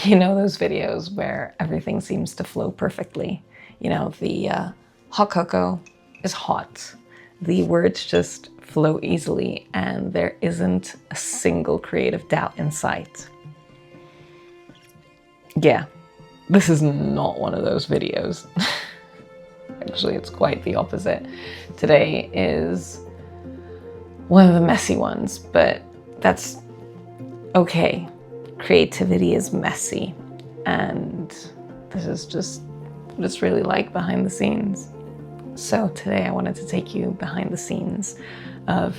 You know those videos where everything seems to flow perfectly? You know, the hot cocoa is hot. The words just flow easily and there isn't a single creative doubt in sight. Yeah, this is not one of those videos. Actually, it's quite the opposite. Today is one of the messy ones, but that's okay. Creativity is messy, and this is just what it's really like behind the scenes. So today I wanted to take you behind the scenes of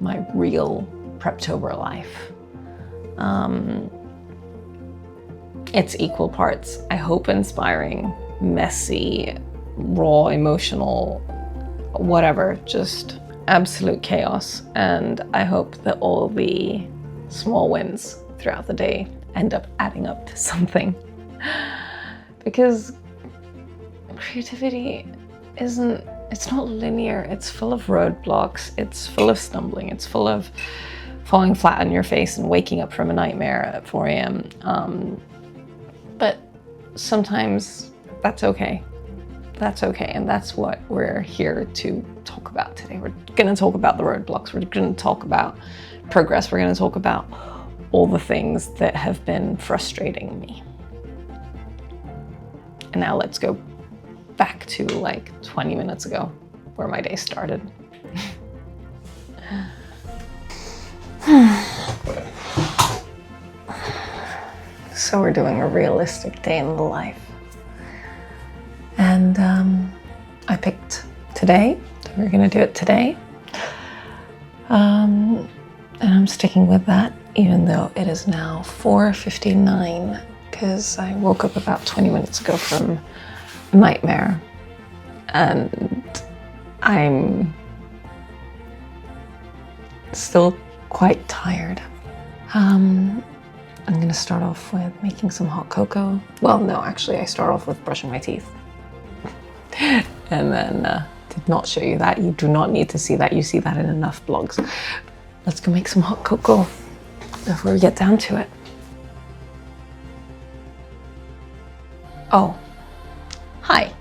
my real Preptober life. It's equal parts, I hope, inspiring, messy, raw, emotional, whatever, just absolute chaos. And I hope that all the small wins throughout the day end up adding up to something. Because creativity it's not linear, it's full of roadblocks, it's full of stumbling, it's full of falling flat on your face and waking up from a nightmare at 4 a.m. But sometimes that's okay. That's okay, and that's what we're here to talk about today. We're gonna talk about the roadblocks, we're gonna talk about progress, we're gonna talk about all the things that have been frustrating me. And now let's go back to like 20 minutes ago, where my day started. So we're doing a realistic day in the life. And I picked today, we're gonna do it today. And I'm sticking with that, even though it is now 4:59, because I woke up about 20 minutes ago from a nightmare. And I'm still quite tired. I'm gonna start off with making some hot cocoa. Well, no, actually I start off with brushing my teeth. And then, did not show you that. You do not need to see that. You see that in enough blogs. Let's go make some hot cocoa before we get down to it. Oh, hi.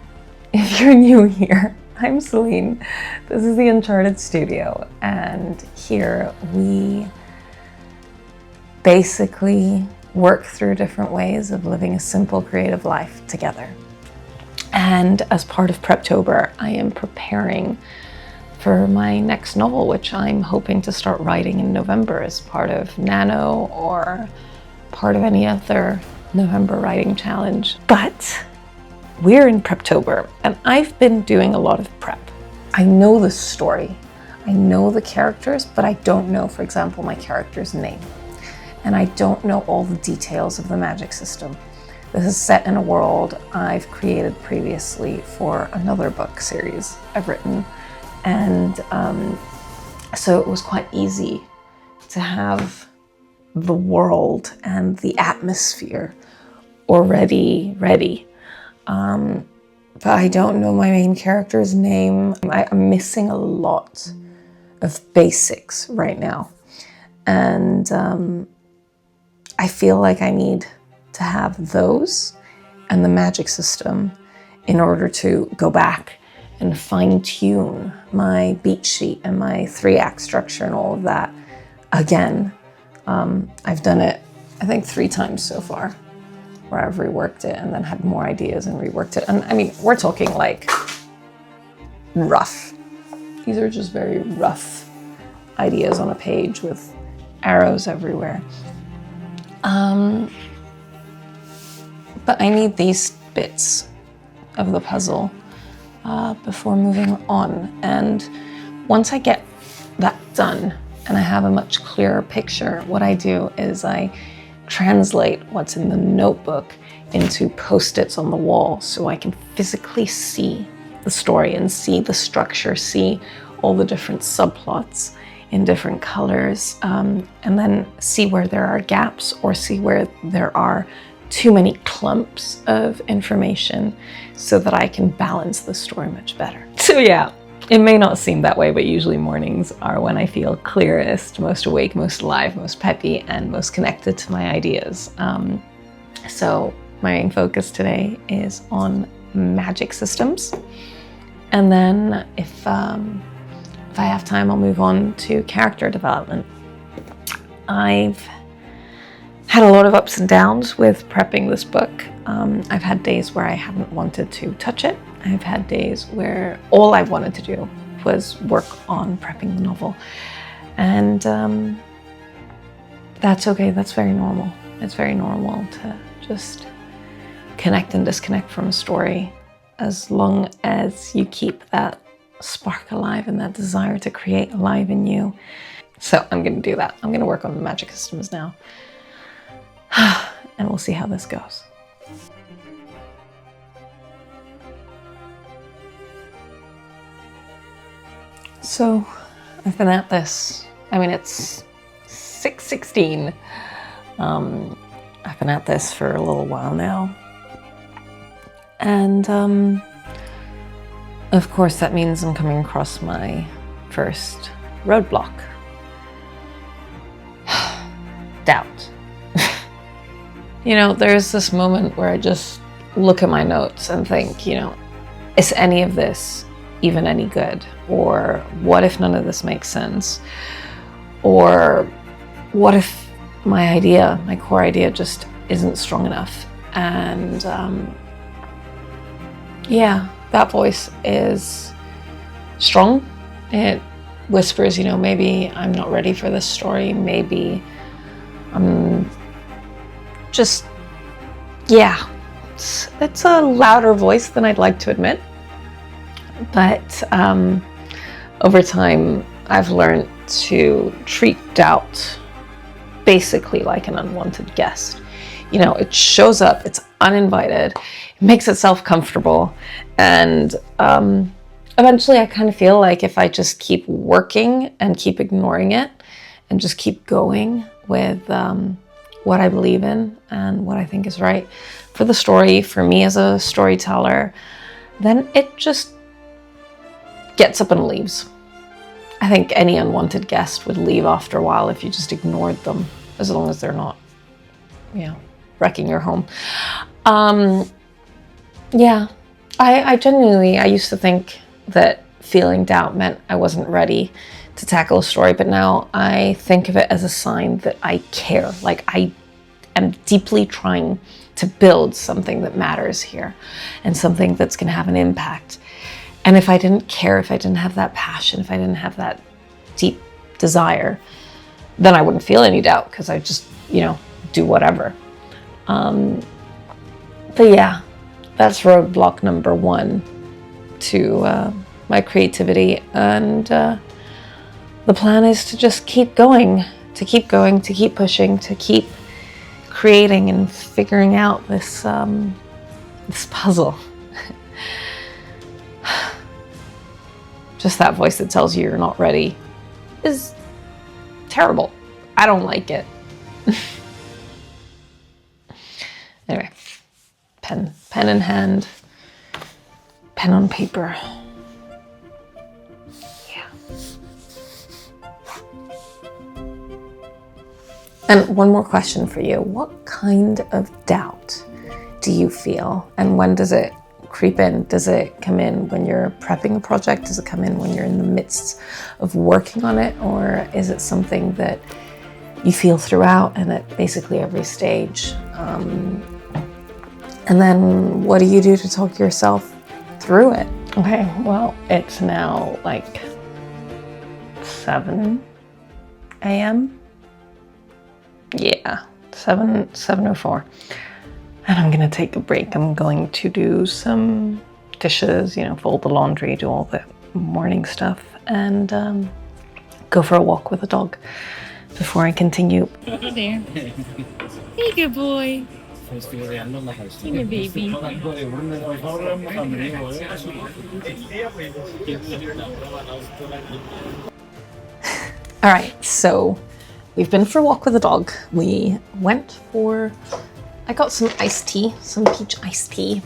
If you're new here, I'm Celine. This is the Uncharted studio, and here we basically work through different ways of living a simple, creative life together. And as part of Preptober, I am preparing for my next novel, which I'm hoping to start writing in November as part of Nano or part of any other November writing challenge. But we're in Preptober, and I've been doing a lot of prep. I know the story, I know the characters, but I don't know, for example, my character's name. And I don't know all the details of the magic system. This is set in a world I've created previously for another book series I've written. And so it was quite easy to have the world and the atmosphere already ready. But I don't know my main character's name. I'm missing a lot of basics right now. And I feel like I need to have those and the magic system in order to go back and fine-tune my beat sheet and my 3-act structure and all of that again. I've done it, I think, 3 times so far, where I've reworked it and then had more ideas and reworked it. And I mean, we're talking like rough. These are just very rough ideas on a page with arrows everywhere. But I need these bits of the puzzle before moving on. And once I get that done and I have a much clearer picture, what I do is I translate what's in the notebook into post-its on the wall so I can physically see the story and see the structure, see all the different subplots in different colors, and then see where there are gaps or see where there are too many clumps of information so that I can balance the story much better. So yeah, it may not seem that way, but usually mornings are when I feel clearest, most awake, most alive, most peppy, and most connected to my ideas. So my main focus today is on magic systems. And then if I have time, I'll move on to character development. I've had a lot of ups and downs with prepping this book. I've had days where I haven't wanted to touch it. I've had days where all I wanted to do was work on prepping the novel. And that's okay, that's very normal. It's very normal to just connect and disconnect from a story, as long as you keep that spark alive and that desire to create alive in you. So I'm gonna do that. I'm gonna work on the magic systems now. And we'll see how this goes. So I've been at this, I mean, it's 6:16. I've been at this for a little while now. And of course that means I'm coming across my first roadblock. Doubt. You know, there's this moment where I just look at my notes and think, you know, is any of this even any good? Or what if none of this makes sense? Or what if my idea, my core idea, just isn't strong enough? And yeah, that voice is strong. It whispers, you know, maybe I'm not ready for this story. Maybe I'm just, yeah, it's a louder voice than I'd like to admit. But over time, I've learned to treat doubt basically like an unwanted guest. You know, it shows up, it's uninvited, it makes itself comfortable, and eventually I kind of feel like if I just keep working and keep ignoring it and just keep going with what I believe in and what I think is right for the story, for me as a storyteller, then it just gets up and leaves. I think any unwanted guest would leave after a while if you just ignored them, as long as they're not, you know, wrecking your home. Yeah, I genuinely, I used to think that feeling doubt meant I wasn't ready to tackle a story, but now I think of it as a sign that I care. Like I am deeply trying to build something that matters here and something that's going to have an impact. And if I didn't care, if I didn't have that passion, if I didn't have that deep desire, then I wouldn't feel any doubt because I just, you know, do whatever. But yeah, that's roadblock number one to my creativity. And the plan is to just keep going, to keep pushing, to keep creating and figuring out this this puzzle. Just that voice that tells you you're not ready is terrible. I don't like it. Anyway, pen in hand, pen on paper. Yeah. And one more question for you. What kind of doubt do you feel? And when does it creep in? Does it come in when you're prepping a project? Does it come in when you're in the midst of working on it? Or is it something that you feel throughout and at basically every stage? And then what do you do to talk yourself through it? Okay, well, it's now like 7 a.m. Yeah, 7:04. And I'm gonna take a break. I'm going to do some dishes, you know, fold the laundry, do all the morning stuff, and go for a walk with the dog before I continue. Hey there. Hey, good boy. Hey, your baby. All right, so we've been for a walk with the dog. We went for, I got some iced tea, some peach iced tea.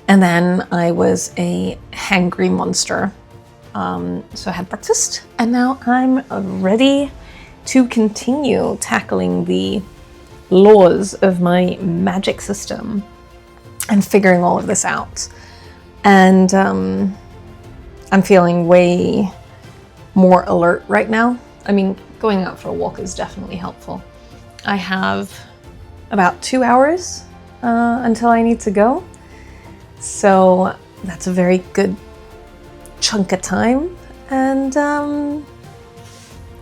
And then I was a hangry monster. So I had breakfast, and now I'm ready to continue tackling the laws of my magic system and figuring all of this out. And I'm feeling way more alert right now. I mean, going out for a walk is definitely helpful. I have about 2 hours until I need to go. So that's a very good chunk of time. And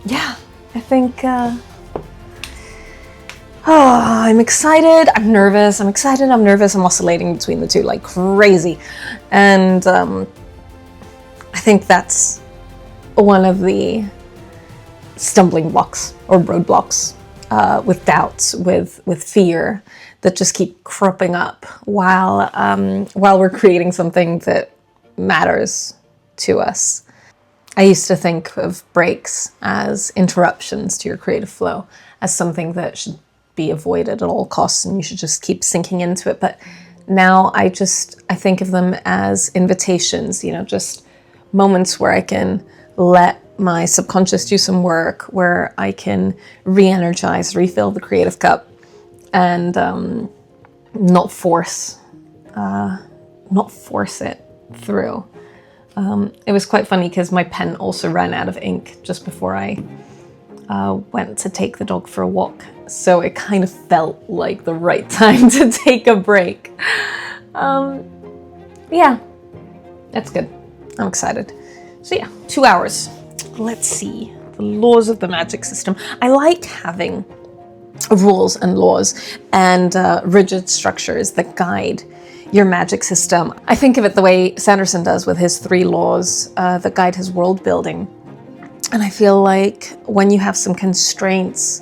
yeah, I think I'm excited, I'm nervous, I'm excited, I'm nervous, I'm oscillating between the two like crazy. And I think that's one of the stumbling blocks or roadblocks with doubts, with fear that just keep cropping up while we're creating something that matters to us. I used to think of breaks as interruptions to your creative flow, as something that should be avoided at all costs and you should just keep sinking into it. But now I think of them as invitations, just moments where I can let my subconscious do some work, where I can re-energize, refill the creative cup, and not force it through. It was quite funny because my pen also ran out of ink just before I went to take the dog for a walk. So it kind of felt like the right time to take a break. Yeah, that's good. I'm excited. So yeah, 2 hours. Let's see. The laws of the magic system. I like having rules and laws and rigid structures that guide your magic system. I think of it the way Sanderson does with his 3 laws that guide his world building. And I feel like when you have some constraints,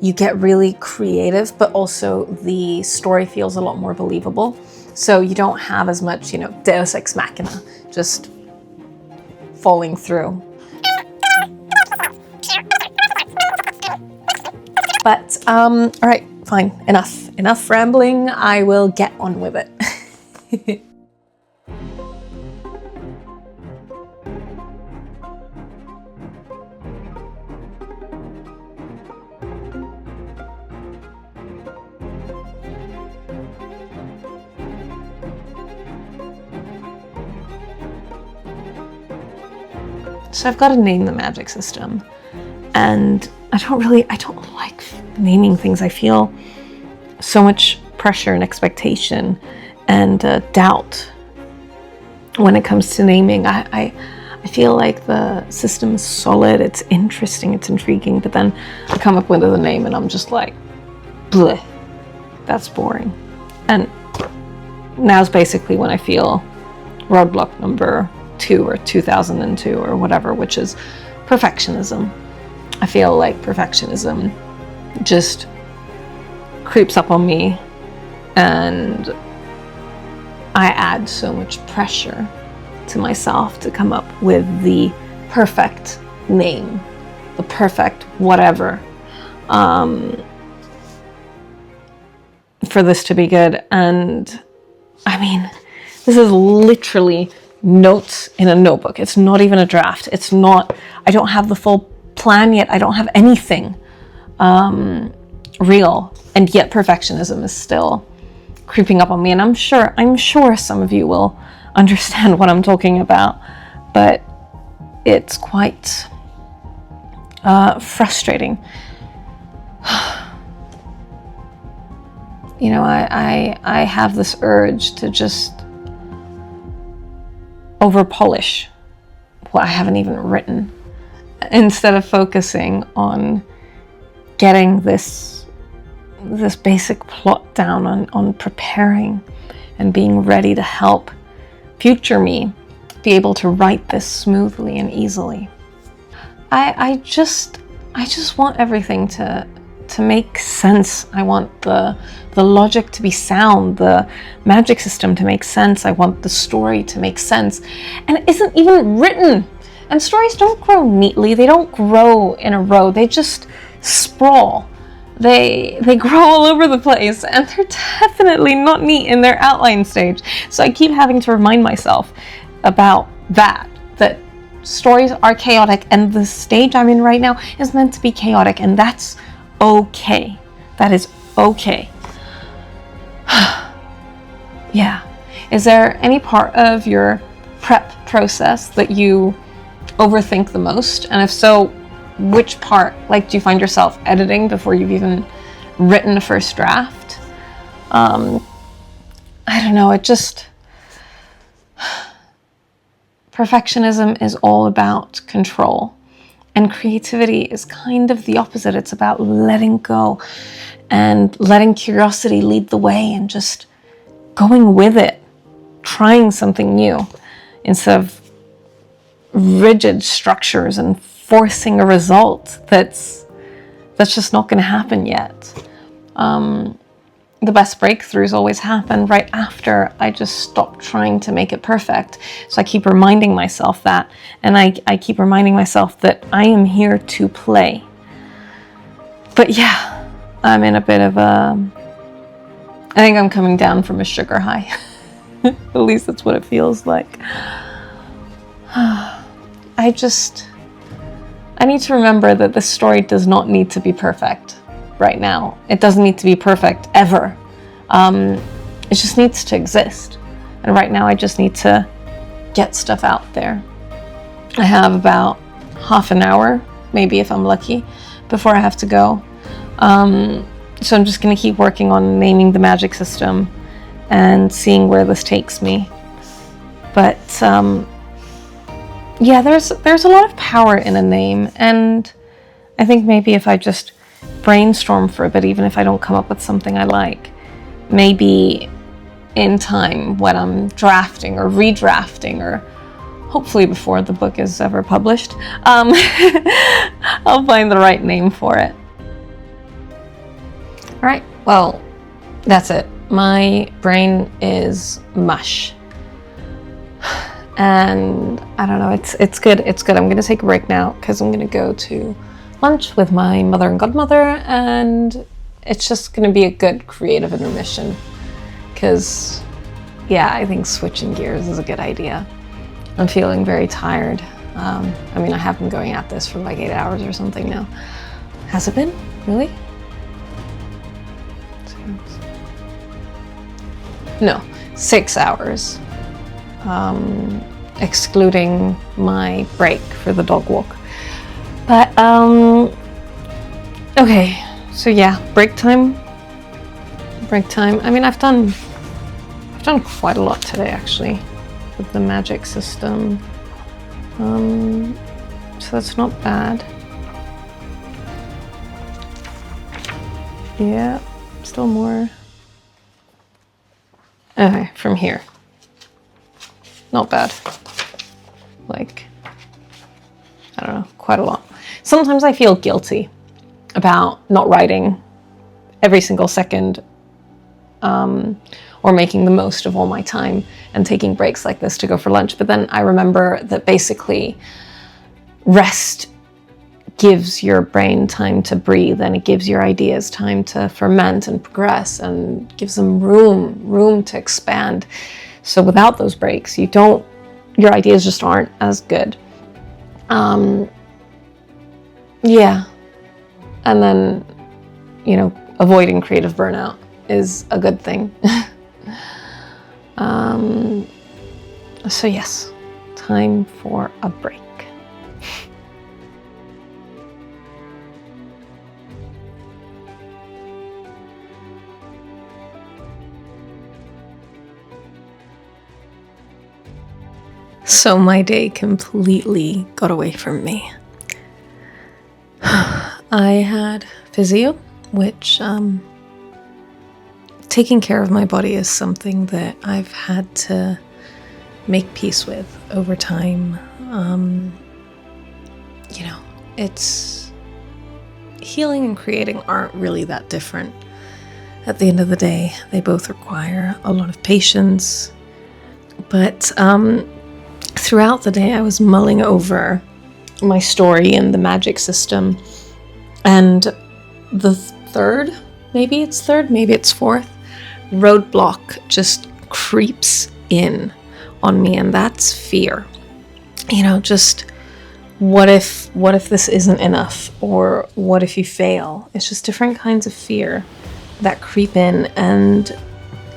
you get really creative, but also the story feels a lot more believable. So you don't have as much, Deus Ex Machina just falling through. But, all right, fine, enough rambling. I will get on with it. So I've got to name the magic system, and I don't like naming things. I feel so much pressure and expectation and doubt when it comes to naming. I feel like the system is solid, it's interesting, it's intriguing, but then I come up with the name and I'm just like, bleh, that's boring. And now's basically when I feel roadblock number 2 or 2002 or whatever, which is perfectionism. I feel like perfectionism just creeps up on me, and I add so much pressure to myself to come up with the perfect name, the perfect whatever, for this to be good. And I mean, this is literally notes in a notebook. It's not even a draft. I don't have the full plan yet. I don't have anything real, and yet perfectionism is still creeping up on me. And I'm sure some of you will understand what I'm talking about, but it's quite frustrating. I have this urge to just over-polish what I haven't even written, instead of focusing on getting this basic plot down, on preparing and being ready to help future me be able to write this smoothly and easily. I just want everything to make sense. I want the logic to be sound, the magic system to make sense. I want the story to make sense. And it isn't even written. And stories don't grow neatly. They don't grow in a row. They just sprawl. They grow all over the place, and they're definitely not neat in their outline stage. So I keep having to remind myself about that stories are chaotic, and the stage I'm in right now is meant to be chaotic, and that's okay. That is okay. Yeah. Is there any part of your prep process that you overthink the most? And if so, which part? Like, do you find yourself editing before you've even written a first draft? I don't know, perfectionism is all about control. And creativity is kind of the opposite. It's about letting go and letting curiosity lead the way and just going with it, trying something new instead of rigid structures and forcing a result that's just not going to happen yet. The best breakthroughs always happen right after I just stop trying to make it perfect. So I keep reminding myself that, and I keep reminding myself that I am here to play. But yeah, I'm in a bit of I think I'm coming down from a sugar high. At least that's what it feels like. I need to remember that this story does not need to be perfect right now. It doesn't need to be perfect ever. It just needs to exist. And right now I just need to get stuff out there. I have about half an hour, maybe if I'm lucky, before I have to go. So I'm just going to keep working on naming the magic system and seeing where this takes me. But yeah, there's a lot of power in a name, and I think maybe if I just brainstorm for a bit, even if I don't come up with something I like, maybe in time when I'm drafting or redrafting, or hopefully before the book is ever published, I'll find the right name for it. All right, well, that's it. My brain is mush. And I don't know, it's good. I'm going to take a break now because I'm going to go to lunch with my mother and godmother, and it's just going to be a good creative intermission because, yeah, I think switching gears is a good idea. I'm feeling very tired. I mean, I have been going at this for like 8 hours or something now. Has it been? Really? No, 6 hours. Excluding my break for the dog walk. But, okay, so yeah, break time. I mean, I've done quite a lot today, actually, with the magic system. So that's not bad. Yeah, still more. Okay, from here. Not bad. Like, I don't know, quite a lot. Sometimes I feel guilty about not writing every single second, or making the most of all my time and taking breaks like this to go for lunch. But then I remember that basically rest gives your brain time to breathe, and it gives your ideas time to ferment and progress, and gives them room to expand. So without those breaks, your ideas just aren't as good. Yeah. And then, avoiding creative burnout is a good thing. So yes, time for a break. So my day completely got away from me. I had physio, which taking care of my body is something that I've had to make peace with over time. It's healing and creating aren't really that different. At the end of the day, they both require a lot of patience. But throughout the day, I was mulling over my story and the magic system. And the maybe it's fourth, roadblock just creeps in on me, and that's fear. Just what if this isn't enough, or what if you fail? It's just different kinds of fear that creep in, and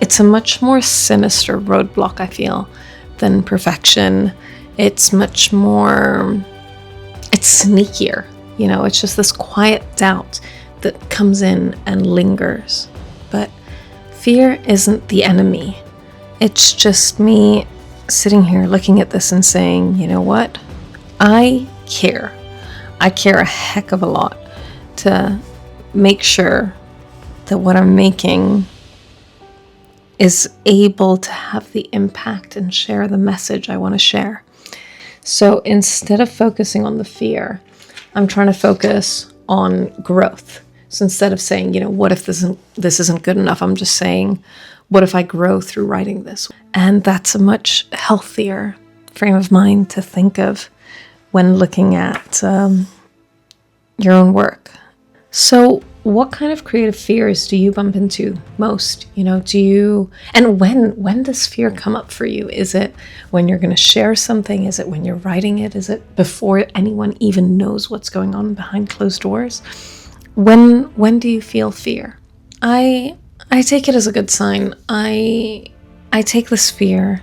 it's a much more sinister roadblock, I feel, than perfection. It's much more, it's sneakier, you know, it's just this quiet doubt that comes in and lingers. But fear isn't the enemy. It's just me sitting here looking at this and saying, you know what? I care. I care a heck of a lot to make sure that what I'm making is able to have the impact and share the message I want to share. So instead of focusing on the fear, I'm trying to focus on growth. So instead of saying, you know, what if this isn't good enough, I'm just saying, what if I grow through writing this? And that's a much healthier frame of mind to think of when looking at your own work. So what kind of creative fears do you bump into most? You know, and when does fear come up for you? Is it when you're going to share something? Is it when you're writing it? Is it before anyone even knows what's going on behind closed doors? When do you feel fear? I take it as a good sign. I take this fear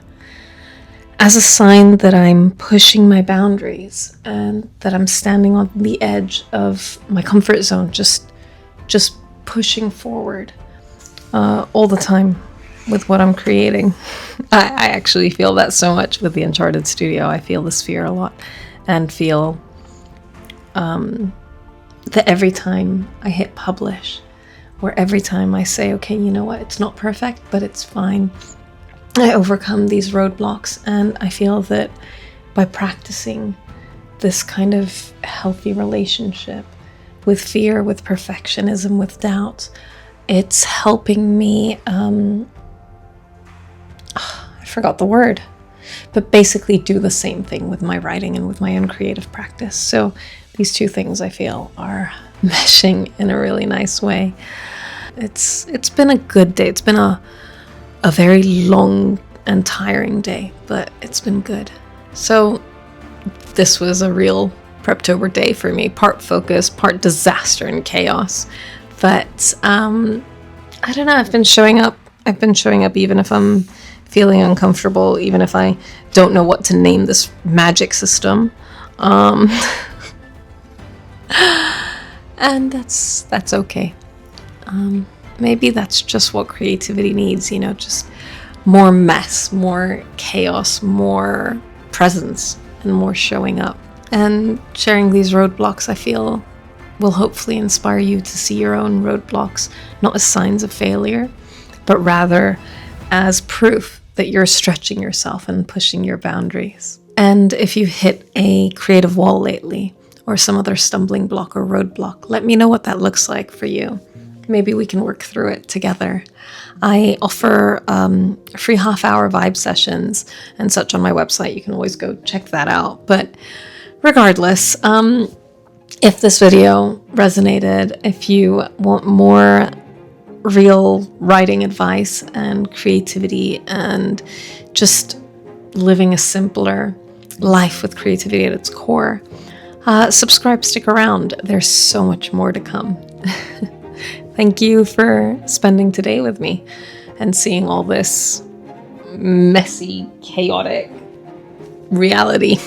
as a sign that I'm pushing my boundaries and that I'm standing on the edge of my comfort zone, just pushing forward all the time with what I'm creating. I actually feel that so much with the Uncharted studio. I feel this fear a lot, and feel that every time I hit publish, or every time I say, okay, you know what, it's not perfect, but it's fine, I overcome these roadblocks. And I feel that by practicing this kind of healthy relationship with fear, with perfectionism, with doubt, it's helping me, I forgot the word, but basically do the same thing with my writing and with my own creative practice. So these two things I feel are meshing in a really nice way. It's been a good day. It's been a very long and tiring day, but it's been good. So this was a real Preptober day for me, part focus, part disaster and chaos. But I don't know, I've been showing up even if I'm feeling uncomfortable, even if I don't know what to name this magic system. And that's okay. Maybe that's just what creativity needs, you know, just more mess, more chaos, more presence, and more showing up. And sharing these roadblocks, I feel, will hopefully inspire you to see your own roadblocks not as signs of failure, but rather as proof that you're stretching yourself and pushing your boundaries. And if you hit a creative wall lately, or some other stumbling block or roadblock, let me know what that looks like for you. Maybe we can work through it together. I offer free half-hour vibe sessions and such on my website. You can always go check that out. But regardless, if this video resonated, if you want more real writing advice and creativity and just living a simpler life with creativity at its core, subscribe, stick around. There's so much more to come. Thank you for spending today with me and seeing all this messy, chaotic reality.